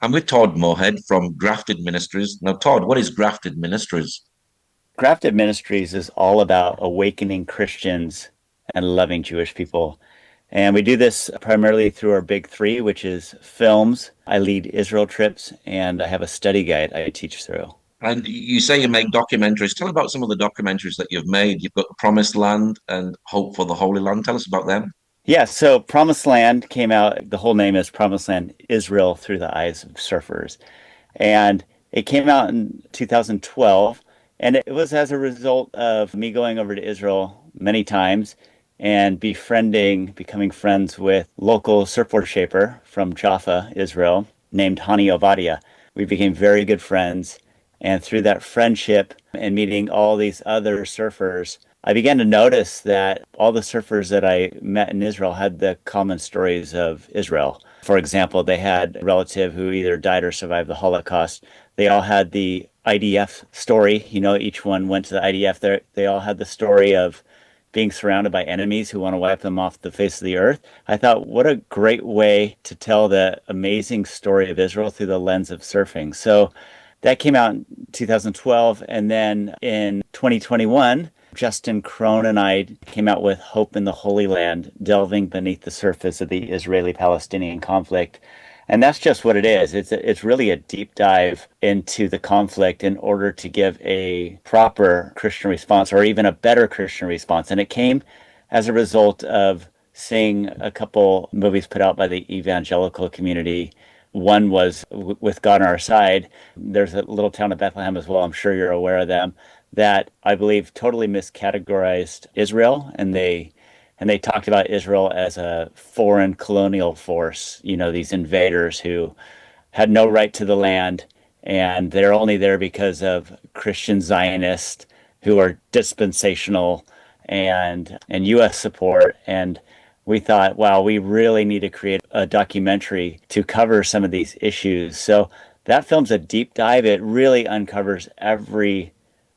I'm with Todd Morehead from Grafted Ministries. Now, Todd, what is Grafted Ministries? Grafted Ministries is all about awakening Christians and loving Jewish people. And we do this primarily through our big three, which is films. I lead Israel trips, and I have a study guide I teach through. And you say you make documentaries. Tell about some of the documentaries that you've made. You've got The Promised Land and Hope for the Holy Land. Tell us about them. Yeah, so Promised Land came out, the whole name is Promised Land Israel Through the Eyes of Surfers. And it came out in 2012. And it was as a result of me going over to Israel many times and becoming friends with local surfboard shaper from Jaffa, Israel, named Hani Ovadia. We became very good friends. And through that friendship and meeting all these other surfers, I began to notice that all the surfers that I met in Israel had the common stories of Israel. For example, they had a relative who either died or survived the Holocaust. They all had the IDF story. Each one went to the IDF. They all had the story of being surrounded by enemies who want to wipe them off the face of the earth. I thought, what a great way to tell the amazing story of Israel through the lens of surfing. So that came out in 2012. And then in 2021, Justin Crone and I came out with Hope in the Holy Land, delving beneath the surface of the Israeli-Palestinian conflict. And that's just what it is. It's really a deep dive into the conflict in order to give a proper Christian response or even a better Christian response. And it came as a result of seeing a couple movies put out by the evangelical community. One was With God on Our Side. There's a little town of Bethlehem as well. I'm sure you're aware of them that I believe totally miscategorized Israel, and they talked about Israel as a foreign colonial force, these invaders who had no right to the land, and they're only there because of Christian Zionists who are dispensational and US support. And we thought, wow, we really need to create a documentary to cover some of these issues. So that film's a deep dive. It really uncovers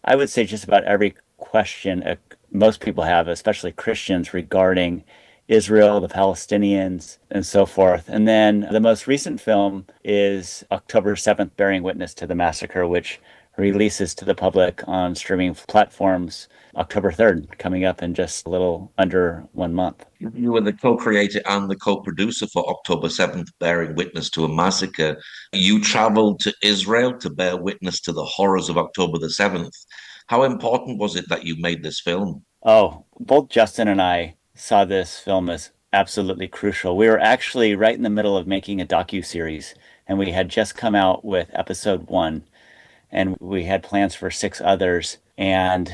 I would say just about every question most people have, especially Christians, regarding Israel, the Palestinians, and so forth. And then the most recent film is October 7th, Bearing Witness to the Massacre, which releases to the public on streaming platforms October 3rd, coming up in just a little under 1 month. You were the co-creator and the co-producer for October 7th, Bearing Witness to a Massacre. You traveled to Israel to bear witness to the horrors of October the 7th. How important was it that you made this film? Oh, both Justin and I saw this film as absolutely crucial. We were actually right in the middle of making a docu-series, and we had just come out with episode one, and we had plans for six others. And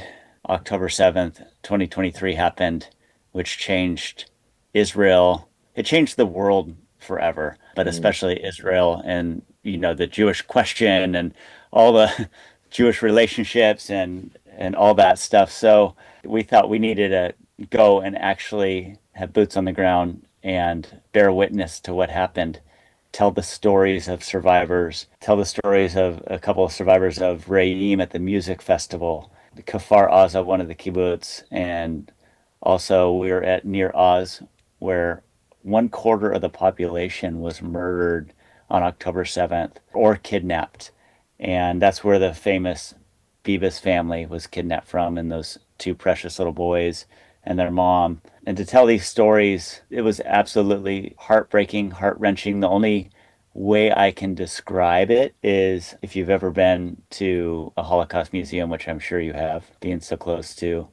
October 7th, 2023 happened, which changed Israel. It changed the world forever, but Mm. especially Israel and, the Jewish question and all the Jewish relationships and all that stuff. So we thought we needed to go and actually have boots on the ground and bear witness to what happened, tell the stories of survivors, tell the stories of a couple of survivors of Re'im at the music festival, the Kfar Aza, one of the kibbutz, and also we were at near Oz, where 1/4 of the population was murdered on October 7th or kidnapped. And that's where the famous Beavis family was kidnapped from, and those two precious little boys and their mom. And to tell these stories, it was absolutely heartbreaking, heart wrenching. The only way I can describe it is if you've ever been to a Holocaust museum, which I'm sure you have, being so close to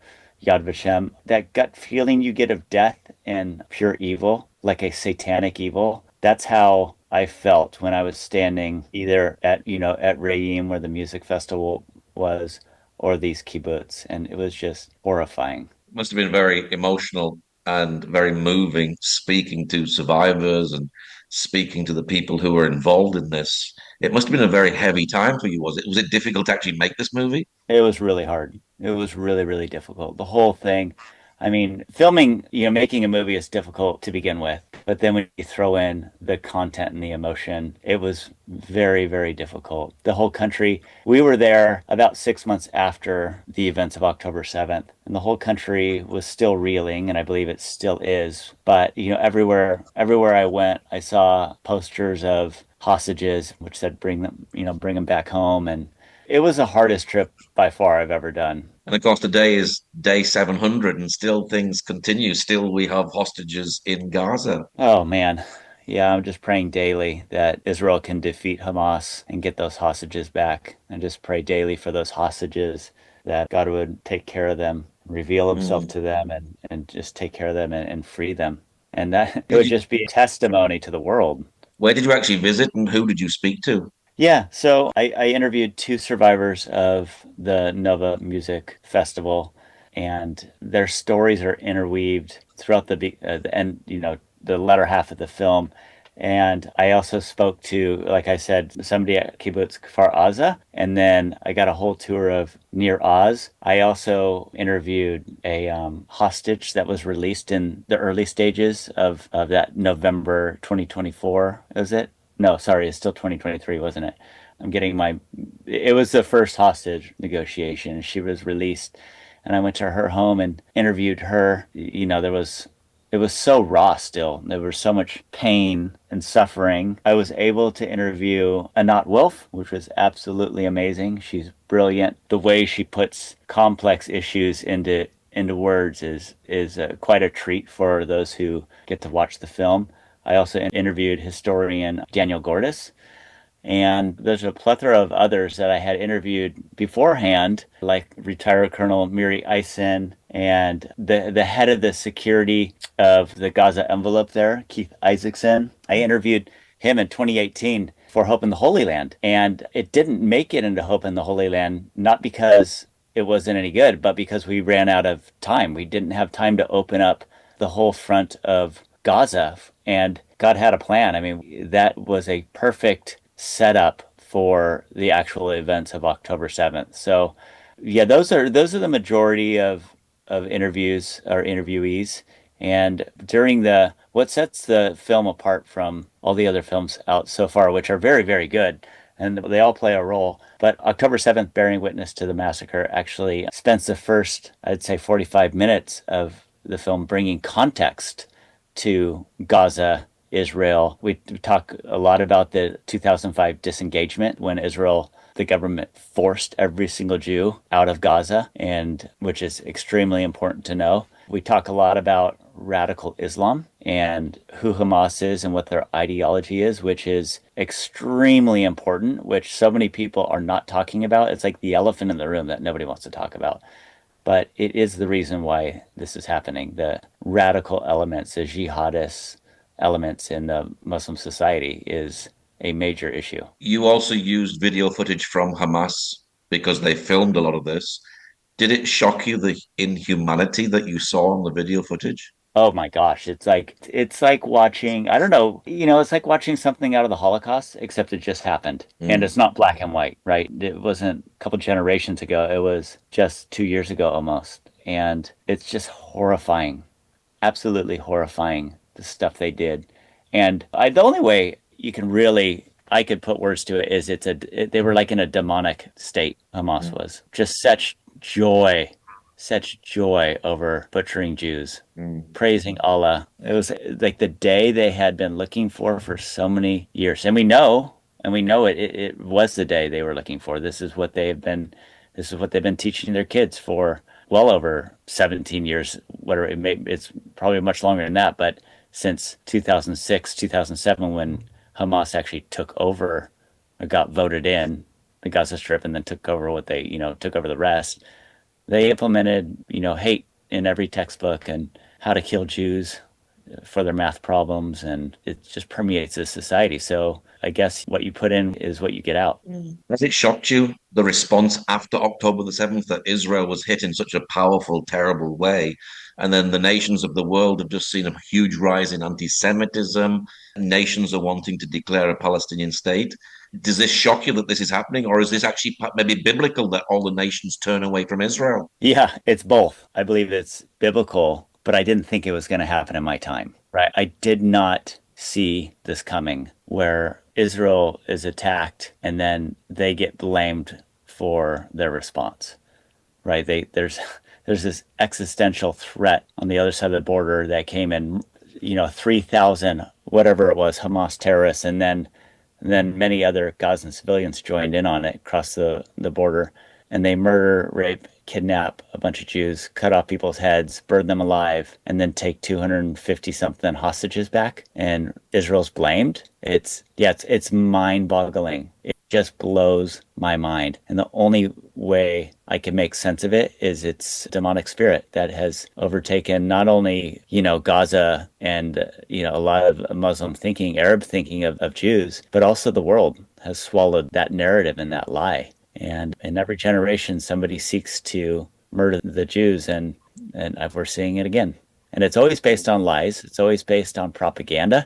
Yad Vashem, that gut feeling you get of death and pure evil, like a satanic evil, that's how I felt when I was standing either at Re'im where the music festival was or these kibbutz. And it was just horrifying. Must have been very emotional and very moving speaking to survivors and speaking to the people who were involved in this. It must have been a very heavy time for you, was it? Was it difficult to actually make this movie? It was really hard. It was really, really difficult. The whole thing. I mean, filming, making a movie is difficult to begin with, but then when you throw in the content and the emotion, it was very, very difficult. The whole country, we were there about 6 months after the events of October 7th, and the whole country was still reeling, and I believe it still is. But, everywhere I went, I saw posters of hostages, which said bring them back home. And it was the hardest trip by far I've ever done. And of course, today is day 700, and still things continue. Still, we have hostages in Gaza. Oh man. Yeah, I'm just praying daily that Israel can defeat Hamas and get those hostages back. And just pray daily for those hostages that God would take care of them, reveal himself Mm. to them and just take care of them and free them. And that it Did would you, just be a testimony to the world. where did you actually visit, and who did you speak to? Yeah, so I interviewed two survivors of the Nova Music Festival, and their stories are interweaved throughout the end, the latter half of the film. And I also spoke to, like I said, somebody at Kibbutz Kfar Aza, and then I got a whole tour of Near Oz. I also interviewed a hostage that was released in the early stages of that November 2024, is it? No, sorry, it's still 2023, wasn't it? It was the first hostage negotiation. She was released, and I went to her home and interviewed her. It was so raw still. There was so much pain and suffering. I was able to interview Anat Wolf, which was absolutely amazing. She's brilliant. The way she puts complex issues into words is quite a treat for those who get to watch the film. I also interviewed historian Daniel Gordis, and there's a plethora of others that I had interviewed beforehand, like retired Colonel Miri Eisen and the head of the security of the Gaza envelope there, Keith Isaacson. I interviewed him in 2018 for Hope in the Holy Land, and it didn't make it into Hope in the Holy Land, not because it wasn't any good, but because we ran out of time. We didn't have time to open up the whole front of Gaza, and God had a plan. I mean, that was a perfect setup for the actual events of October 7th. So, yeah, those are the majority of interviews or interviewees. And during the what sets the film apart from all the other films out so far, which are very, very good, and they all play a role. But October 7th, Bearing Witness to the Massacre, actually spends the first, I'd say, 45 minutes of the film bringing context to Gaza, Israel. We talk a lot about the 2005 disengagement when Israel, the government, forced every single Jew out of Gaza, and which is extremely important to know. We talk a lot about radical Islam and who Hamas is and what their ideology is, which is extremely important, which so many people are not talking about. It's like the elephant in the room that nobody wants to talk about. But it is the reason why this is happening. The radical elements, the jihadist elements in the Muslim society is a major issue. You also used video footage from Hamas because they filmed a lot of this. Did it shock you the inhumanity that you saw on the video footage? Oh my gosh, it's like watching, I don't know, it's like watching something out of the Holocaust, except it just happened. And Mm. it's not black and white, right? It wasn't a couple generations ago. It was just 2 years ago almost. And it's just horrifying, absolutely horrifying, the stuff they did. And the only way you can really I could put words to it is they were like in a demonic state. Hamas Mm. was just such joy over butchering Jews, Mm. praising Allah. It was like the day they had been looking for so many years, and we know it was the day they were looking for. This is what they've been teaching their kids for well over 17 years. Whatever it's probably much longer than that, but since 2006, 2007, when Hamas actually took over, or got voted in the Gaza Strip, and then took over took over the rest. They implemented, hate in every textbook and how to kill Jews, for their math problems, and it just permeates the society. So I guess what you put in is what you get out. Has it shocked you, the response after October the 7th, that Israel was hit in such a powerful, terrible way? And then the nations of the world have just seen a huge rise in anti-Semitism. Nations are wanting to declare a Palestinian state. Does this shock you that this is happening, or is this actually maybe biblical that all the nations turn away from Israel? Yeah, it's both. I believe it's biblical, but I didn't think it was going to happen in my time, right? I did not see this coming where Israel is attacked and then they get blamed for their response, right? There's this existential threat on the other side of the border that came in, 3,000 whatever it was Hamas terrorists, and then many other Gazan civilians joined in on it across the border, and they murder, rape, kidnap a bunch of Jews, cut off people's heads, burn them alive, and then take 250 something hostages back. And Israel's blamed. It's mind boggling. It just blows my mind. And the only way I can make sense of it is it's demonic spirit that has overtaken not only, Gaza and, a lot of Muslim thinking, Arab thinking of Jews, but also the world has swallowed that narrative and that lie. And in every generation, somebody seeks to murder the Jews, and we're seeing it again. And it's always based on lies. It's always based on propaganda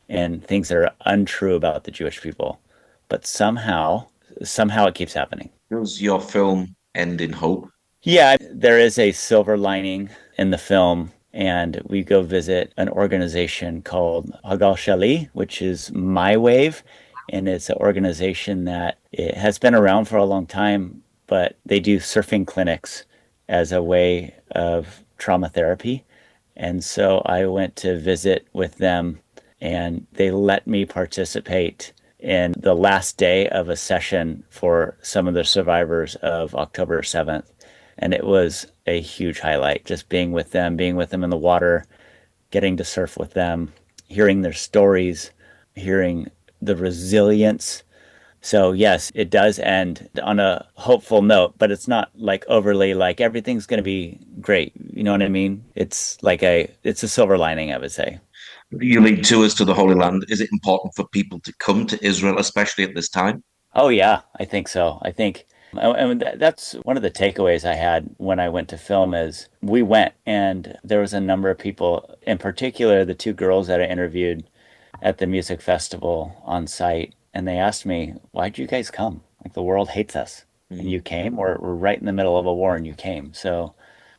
and things that are untrue about the Jewish people. But somehow it keeps happening. Does your film end in hope? Yeah, there is a silver lining in the film, and we go visit an organization called Hagal Shali, which is My Wave, and it's an organization that it has been around for a long time, but they do surfing clinics as a way of trauma therapy. And so I went to visit with them, and they let me participate in the last day of a session for some of the survivors of October 7th. And it was a huge highlight, just being with them in the water, getting to surf with them, hearing their stories, hearing the resilience. So yes, it does end on a hopeful note, but it's not like overly like everything's going to be great. You know what I mean? It's a silver lining, I would say. You lead tours to the Holy Land. Is it important for people to come to Israel, especially at this time? Oh yeah, I think so. I think, and that's one of the takeaways I had when I went to film is we went and there was a number of people, in particular the two girls that I interviewed at the music festival on site, and they asked me, "Why'd you guys come? Like the world hates us, and Mm. you came. We're right in the middle of a war, and you came." So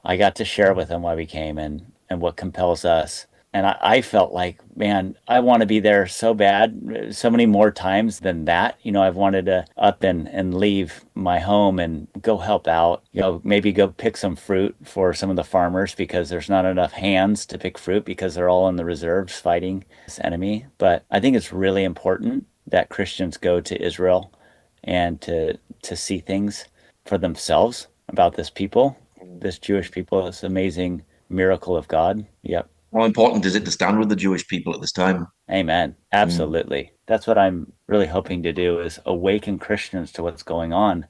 I got to share with them why we came and what compels us. And I felt like, man, I want to be there so bad, so many more times than that. I've wanted to up and leave my home and go help out, maybe go pick some fruit for some of the farmers because there's not enough hands to pick fruit because they're all in the reserves fighting this enemy. But I think it's really important that Christians go to Israel and to see things for themselves about this people, this Jewish people, this amazing miracle of God. Yep. How important is it to stand with the Jewish people at this time? Amen. Mm. Absolutely. That's what I'm really hoping to do is awaken Christians to what's going on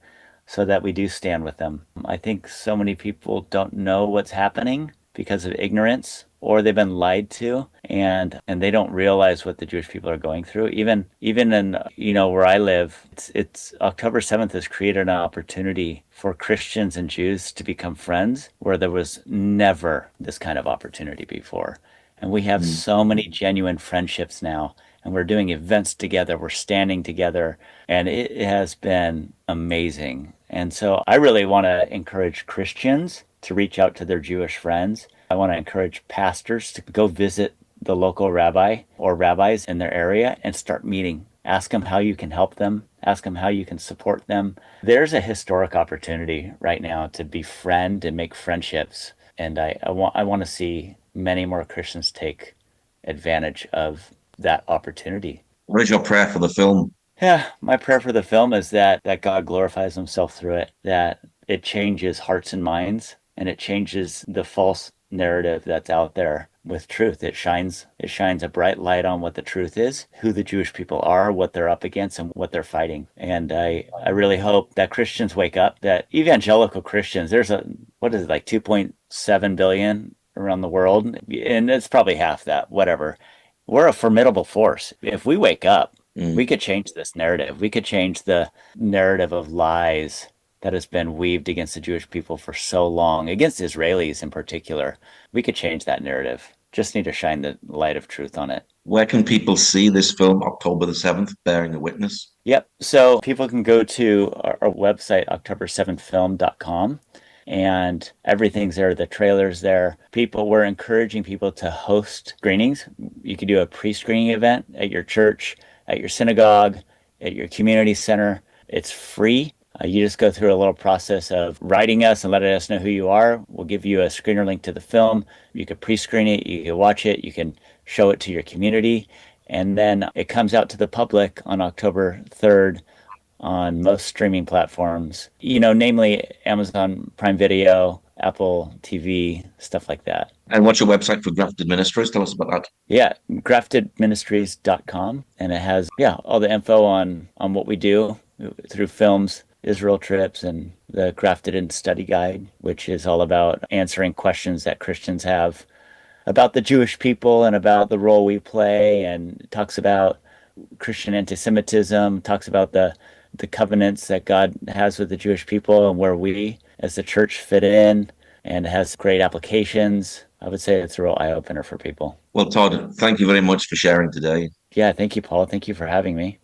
so that we do stand with them. I think so many people don't know what's happening because of ignorance or they've been lied to and they don't realize what the Jewish people are going through. Even in where I live, it's October 7th has created an opportunity for Christians and Jews to become friends where there was never this kind of opportunity before. And we have Mm. so many genuine friendships now, and we're doing events together, we're standing together, and it has been amazing. And so I really want to encourage Christians to reach out to their Jewish friends. I want to encourage pastors to go visit the local rabbi or rabbis in their area and start meeting. Ask them how you can help them. Ask them how you can support them. There's a historic opportunity right now to befriend and make friendships. And I want to see many more Christians take advantage of that opportunity. What is your prayer for the film? Yeah, my prayer for the film is that God glorifies himself through it, that it changes hearts and minds, and it changes the false narrative that's out there with truth. It shines a bright light on what the truth is, who the Jewish people are, what they're up against, and what they're fighting. And I really hope that Christians wake up, that evangelical Christians, there's what is it, like 2.7 billion around the world, and it's probably half that, whatever. We're a formidable force. If we wake up, we Mm. could change this narrative. We could change the narrative of lies that has been weaved against the Jewish people for so long, against Israelis in particular. We could change that narrative. Just need to shine the light of truth on it. Where can people see this film, October the 7th, Bearing a Witness? Yep. So people can go to our website, october7film.com, and everything's there. The trailer's there. We're encouraging people to host screenings. You could do a pre-screening event at your church, at your synagogue, at your community center. It's free. You just go through a little process of writing us and letting us know who you are. We'll give you a screener link to the film. You can pre-screen it, you can watch it, you can show it to your community. And then it comes out to the public on October 3rd on most streaming platforms, namely Amazon Prime Video, Apple TV, stuff like that. And what's your website for Grafted Ministries? Tell us about that. Yeah, graftedministries.com. And it has, yeah, all the info on what we do through films, Israel trips, and the Grafted in Study Guide, which is all about answering questions that Christians have about the Jewish people and about the role we play, and talks about Christian anti-Semitism, talks about the covenants that God has with the Jewish people and where we as the church fit in, and has great applications. I would say it's a real eye-opener for people. Well, Todd, thank you very much for sharing today. Yeah, thank you, Paul. Thank you for having me.